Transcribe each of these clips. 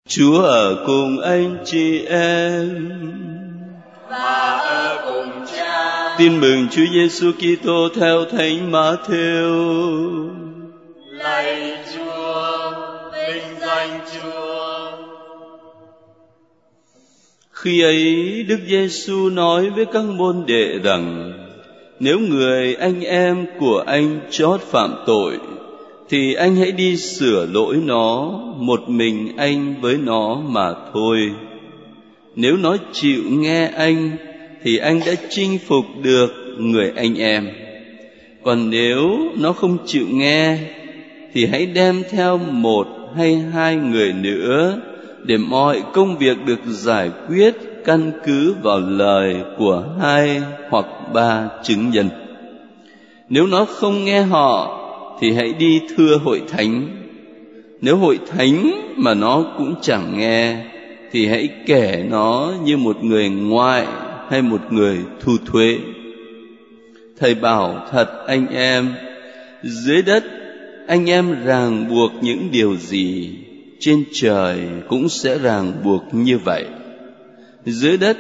Chúa ở cùng anh chị em và ở cùng Cha. Tin mừng Chúa Giêsu Kitô theo Thánh Mát-thêu. Lạy Chúa, vinh danh Chúa. Khi ấy Đức Giêsu nói với các môn đệ rằng: nếu người anh em của anh chót phạm tội, thì anh hãy đi sửa lỗi nó, một mình anh với nó mà thôi. Nếu nó chịu nghe anh, thì anh đã chinh phục được người anh em. Còn nếu nó không chịu nghe, thì hãy đem theo một hay hai người nữa, để mọi công việc được giải quyết căn cứ vào lời của hai hoặc ba chứng nhân. Nếu nó không nghe họ, thì hãy đi thưa hội thánh. Nếu hội thánh mà nó cũng chẳng nghe, thì hãy kể nó như một người ngoại hay một người thu thuế. Thầy bảo thật anh em, dưới đất anh em ràng buộc những điều gì, trên trời cũng sẽ ràng buộc như vậy. Dưới đất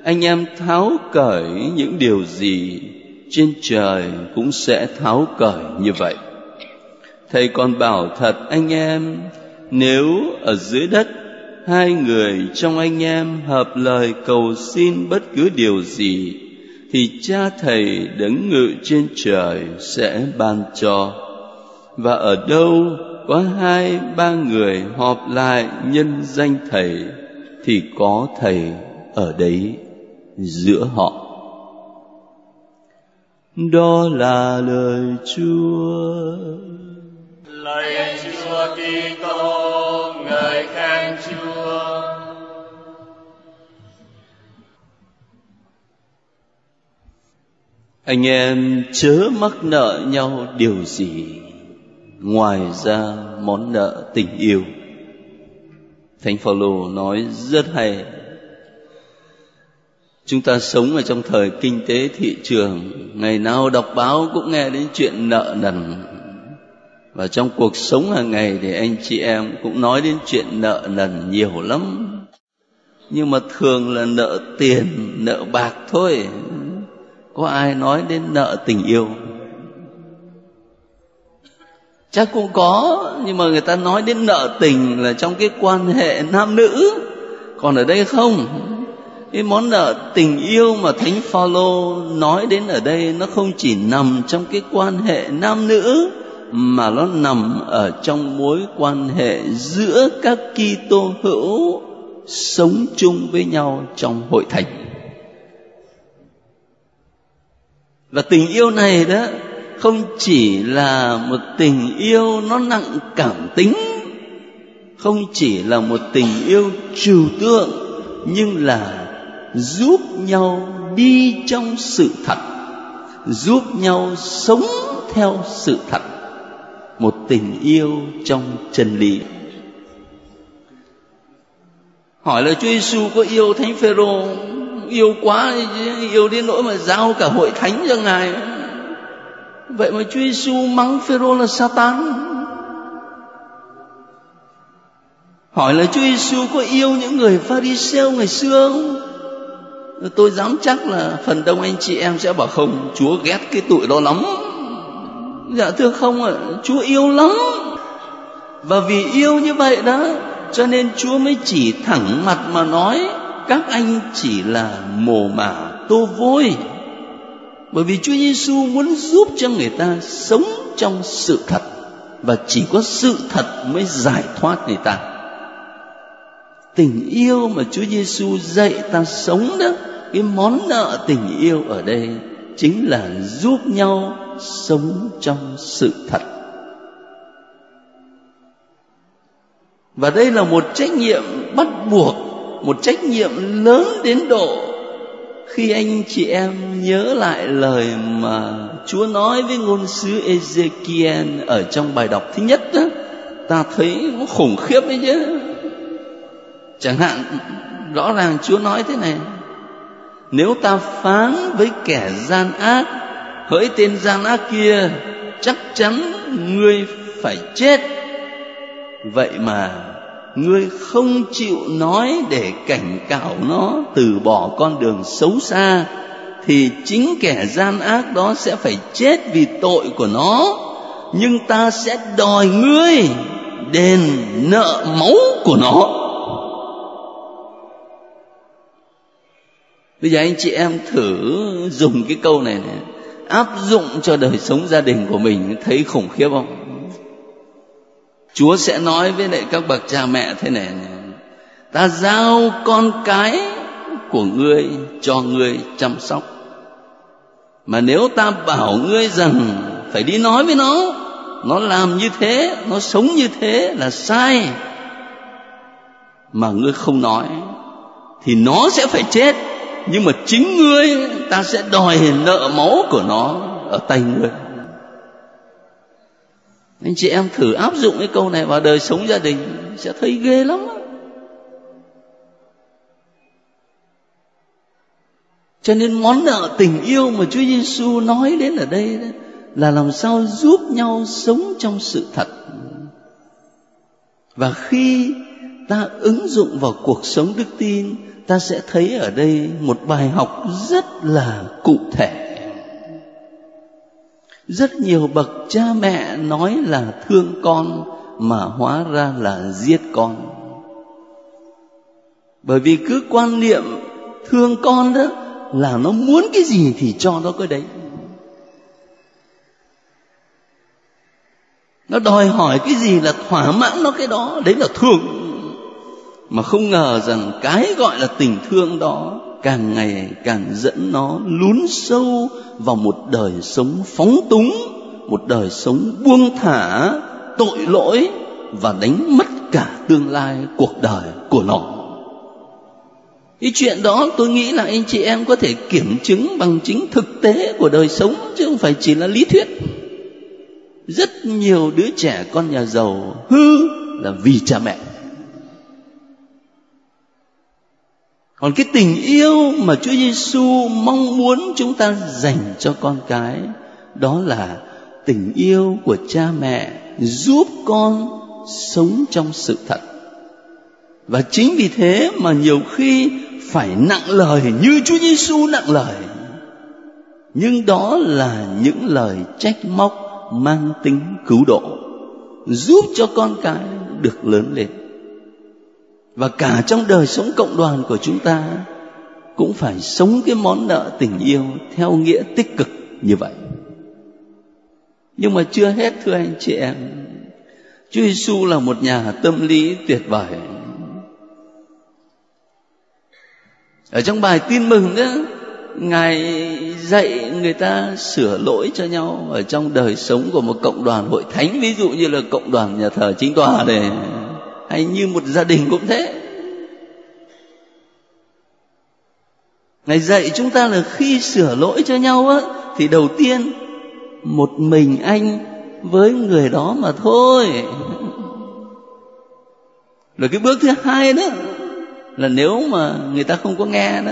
anh em tháo cởi những điều gì, trên trời cũng sẽ tháo cởi như vậy. Thầy còn bảo thật anh em, nếu ở dưới đất hai người trong anh em hợp lời cầu xin bất cứ điều gì, thì Cha Thầy đấng ngự trên trời sẽ ban cho. Và ở đâu có hai ba người họp lại nhân danh Thầy, thì có Thầy ở đấy giữa họ. Đó là lời Chúa. Lạy Chúa Kitô, ngợi khen Chúa. Anh em chớ mắc nợ nhau điều gì ngoài ra món nợ tình yêu. Thánh Phaolô nói rất hay. Chúng ta sống ở trong thời kinh tế thị trường, ngày nào đọc báo cũng nghe đến chuyện nợ nần. Và trong cuộc sống hàng ngày thì anh chị em cũng nói đến chuyện nợ nần nhiều lắm. Nhưng mà thường là nợ tiền, nợ bạc thôi. Có ai nói đến nợ tình yêu? Chắc cũng có, nhưng mà người ta nói đến nợ tình là trong cái quan hệ nam nữ. Còn ở đây không. Cái món nợ tình yêu mà Thánh Phaolô nói đến ở đây, nó không chỉ nằm trong cái quan hệ nam nữ, mà nó nằm ở trong mối quan hệ giữa các Kitô hữu sống chung với nhau trong hội thánh. Và tình yêu này đó không chỉ là một tình yêu nó nặng cảm tính, không chỉ là một tình yêu trừu tượng, nhưng là giúp nhau đi trong sự thật, giúp nhau sống theo sự thật. Một tình yêu trong chân lý. Hỏi là Chúa Giêsu có yêu Thánh Phêrô? Yêu quá, yêu đến nỗi mà giao cả hội thánh cho Ngài. Vậy mà Chúa Giêsu mắng Phêrô là Satan. Hỏi là Chúa Giêsu có yêu những người Pha-ri-sêu ngày xưa không? Tôi dám chắc là phần đông anh chị em sẽ bảo không, Chúa ghét cái tụi đó lắm. Dạ thưa không ạ, Chúa yêu lắm. Và vì yêu như vậy đó, cho nên Chúa mới chỉ thẳng mặt mà nói các anh chỉ là mồ mả tô vôi. Bởi vì Chúa Giêsu muốn giúp cho người ta sống trong sự thật, và chỉ có sự thật mới giải thoát người ta. Tình yêu mà Chúa Giêsu dạy ta sống đó, cái món nợ tình yêu ở đây chính là giúp nhau sống trong sự thật. Và đây là một trách nhiệm bắt buộc, một trách nhiệm lớn đến độ khi anh chị em nhớ lại lời mà Chúa nói với ngôn sứ Ê-dê-ki-en ở trong bài đọc thứ nhất đó, ta thấy nó khủng khiếp đấy chứ. Chẳng hạn rõ ràng Chúa nói thế này: nếu ta phán với kẻ gian ác, hỡi tên gian ác kia, chắc chắn ngươi phải chết. Vậy mà ngươi không chịu nói để cảnh cáo nó từ bỏ con đường xấu xa, thì chính kẻ gian ác đó sẽ phải chết vì tội của nó, nhưng ta sẽ đòi ngươi đền nợ máu của nó. Bây giờ anh chị em thử dùng cái câu này áp dụng cho đời sống gia đình của mình, thấy khủng khiếp không? Chúa sẽ nói với lại các bậc cha mẹ thế này: ta giao con cái của ngươi cho ngươi chăm sóc, mà nếu ta bảo ngươi rằng phải đi nói với nó làm như thế, nó sống như thế là sai, mà ngươi không nói, thì nó sẽ phải chết, nhưng mà chính ngươi, ta sẽ đòi nợ máu của nó ở tay ngươi. Anh chị em thử áp dụng cái câu này vào đời sống gia đình sẽ thấy ghê lắm. Cho nên món nợ tình yêu mà Chúa Giêsu nói đến ở đây là làm sao giúp nhau sống trong sự thật. Và khi ta ứng dụng vào cuộc sống đức tin, ta sẽ thấy ở đây một bài học rất là cụ thể. Rất nhiều bậc cha mẹ nói là thương con mà hóa ra là giết con. Bởi vì cứ quan niệm thương con đó là nó muốn cái gì thì cho nó cái đấy. Nó đòi hỏi cái gì là thỏa mãn nó cái đó, đấy là thương. Mà không ngờ rằng cái gọi là tình thương đó càng ngày càng dẫn nó lún sâu vào một đời sống phóng túng, một đời sống buông thả, tội lỗi và đánh mất cả tương lai cuộc đời của nó. Cái chuyện đó tôi nghĩ là anh chị em có thể kiểm chứng bằng chính thực tế của đời sống, chứ không phải chỉ là lý thuyết. Rất nhiều đứa trẻ con nhà giàu hư là vì cha mẹ. Còn cái tình yêu mà Chúa Giêsu mong muốn chúng ta dành cho con cái, đó là tình yêu của cha mẹ giúp con sống trong sự thật. Và chính vì thế mà nhiều khi phải nặng lời như Chúa Giêsu nặng lời. Nhưng đó là những lời trách móc mang tính cứu độ, giúp cho con cái được lớn lên. Và cả trong đời sống cộng đoàn của chúng ta cũng phải sống cái món nợ tình yêu theo nghĩa tích cực như vậy. Nhưng mà chưa hết, thưa anh chị em, Chúa Giêsu là một nhà tâm lý tuyệt vời. Ở trong bài tin mừng đó, Ngài dạy người ta sửa lỗi cho nhau ở trong đời sống của một cộng đoàn hội thánh, ví dụ như là cộng đoàn nhà thờ Chính Tòa này, hay như một gia đình cũng thế. Ngài dạy chúng ta là khi sửa lỗi cho nhau á, thì đầu tiên một mình anh với người đó mà thôi. Rồi cái bước thứ hai đó là nếu mà người ta không có nghe đó,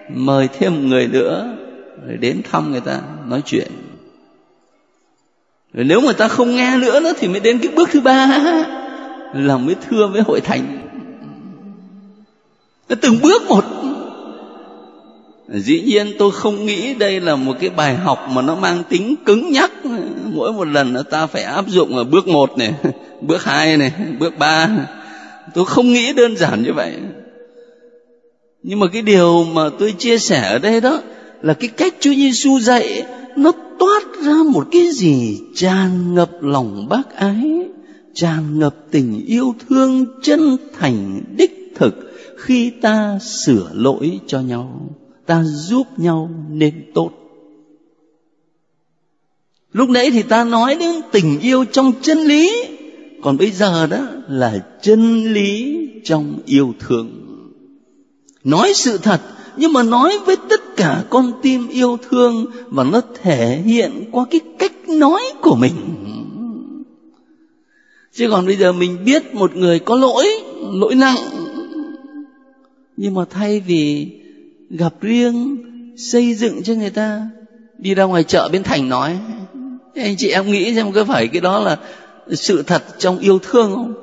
mời thêm một người nữa rồi đến thăm người ta nói chuyện. Rồi nếu mà ta không nghe nữa đó thì mới đến cái bước thứ ba là mới thưa với hội thánh. Từng bước một. Dĩ nhiên tôi không nghĩ đây là một cái bài học mà nó mang tính cứng nhắc. Mỗi một lần ta phải áp dụng ở bước 1 này, bước 2 này, bước 3. Tôi không nghĩ đơn giản như vậy. Nhưng mà cái điều mà tôi chia sẻ ở đây đó là cái cách Chúa Giêsu dạy, nó toát ra một cái gì tràn ngập lòng bác ái, tràn ngập tình yêu thương chân thành đích thực. Khi ta sửa lỗi cho nhau, ta giúp nhau nên tốt. Lúc nãy thì ta nói đến tình yêu trong chân lý, còn bây giờ đó là chân lý trong yêu thương. Nói sự thật, nhưng mà nói với tất cả con tim yêu thương, và nó thể hiện qua cái cách nói của mình. Chứ còn bây giờ mình biết một người có lỗi nặng, nhưng mà thay vì gặp riêng, xây dựng cho người ta, đi ra ngoài chợ Bến Thành nói, anh chị em nghĩ xem có phải cái đó là sự thật trong yêu thương không?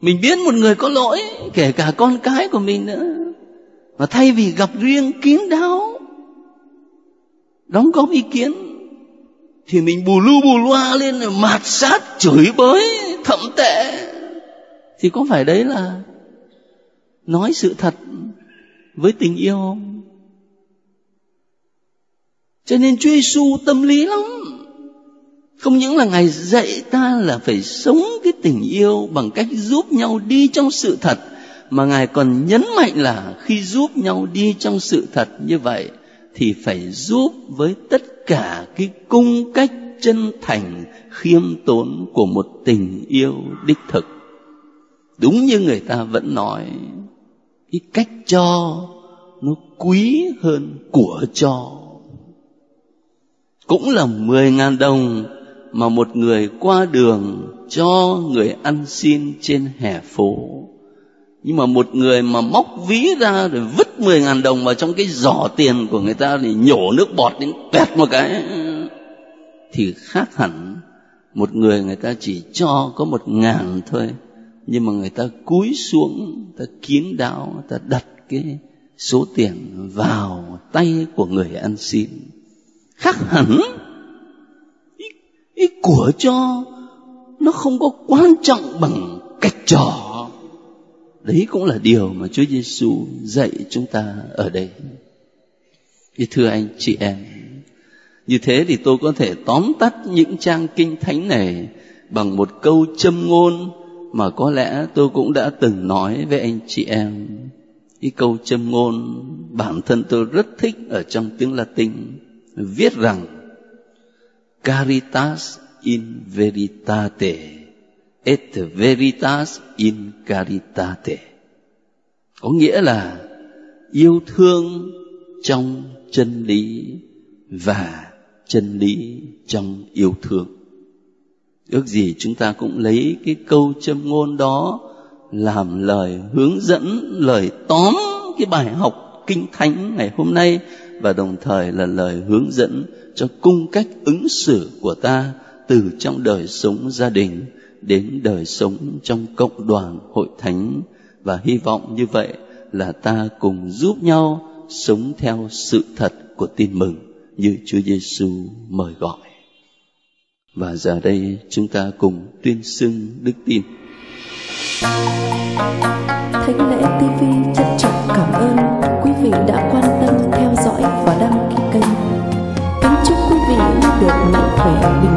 Mình biết một người có lỗi, kể cả con cái của mình nữa, mà thay vì gặp riêng kín đáo đóng góp ý kiến, thì mình bù lu bù loa lên rồi mạt sát, chửi bới, thậm tệ. Thì có phải đấy là nói sự thật với tình yêu không? Cho nên Chúa Giêsu tâm lý lắm. Không những là Ngài dạy ta là phải sống cái tình yêu bằng cách giúp nhau đi trong sự thật, mà Ngài còn nhấn mạnh là khi giúp nhau đi trong sự thật như vậy thì phải giúp với tất cả cái cung cách chân thành, khiêm tốn của một tình yêu đích thực. Đúng như người ta vẫn nói, cái cách cho nó quý hơn của cho. Cũng là 10.000 đồng mà một người qua đường cho người ăn xin trên hè phố, nhưng mà một người mà móc ví ra rồi vứt 10.000 đồng vào trong cái giỏ tiền của người ta thì nhổ nước bọt đến quẹt một cái, thì khác hẳn một người ta chỉ cho có 1.000 thôi, nhưng mà người ta cúi xuống, người ta kín đáo, người ta đặt cái số tiền vào tay của người ăn xin. Khác hẳn. Ý của cho nó không có quan trọng bằng cách cho. Đấy cũng là điều mà Chúa Giêsu dạy chúng ta ở đây. Thưa anh chị em, như thế thì tôi có thể tóm tắt những trang kinh thánh này bằng một câu châm ngôn mà có lẽ tôi cũng đã từng nói với anh chị em. Cái câu châm ngôn bản thân tôi rất thích ở trong tiếng Latin, viết rằng Caritas in veritate et veritas in caritate. Có nghĩa là yêu thương trong chân lý và chân lý trong yêu thương. Ước gì chúng ta cũng lấy cái câu châm ngôn đó làm lời hướng dẫn, lời tóm cái bài học kinh thánh ngày hôm nay, và đồng thời là lời hướng dẫn cho cung cách ứng xử của ta từ trong đời sống gia đình đến đời sống trong cộng đoàn hội thánh. Và hy vọng như vậy là ta cùng giúp nhau sống theo sự thật của tin mừng như Chúa Giêsu mời gọi. Và giờ đây chúng ta cùng tuyên xưng đức tin. Thánh Lễ TV trân trọng cảm ơn quý vị đã quan tâm theo dõi và đăng ký kênh. Kính chúc quý vị được mạnh khỏe, bình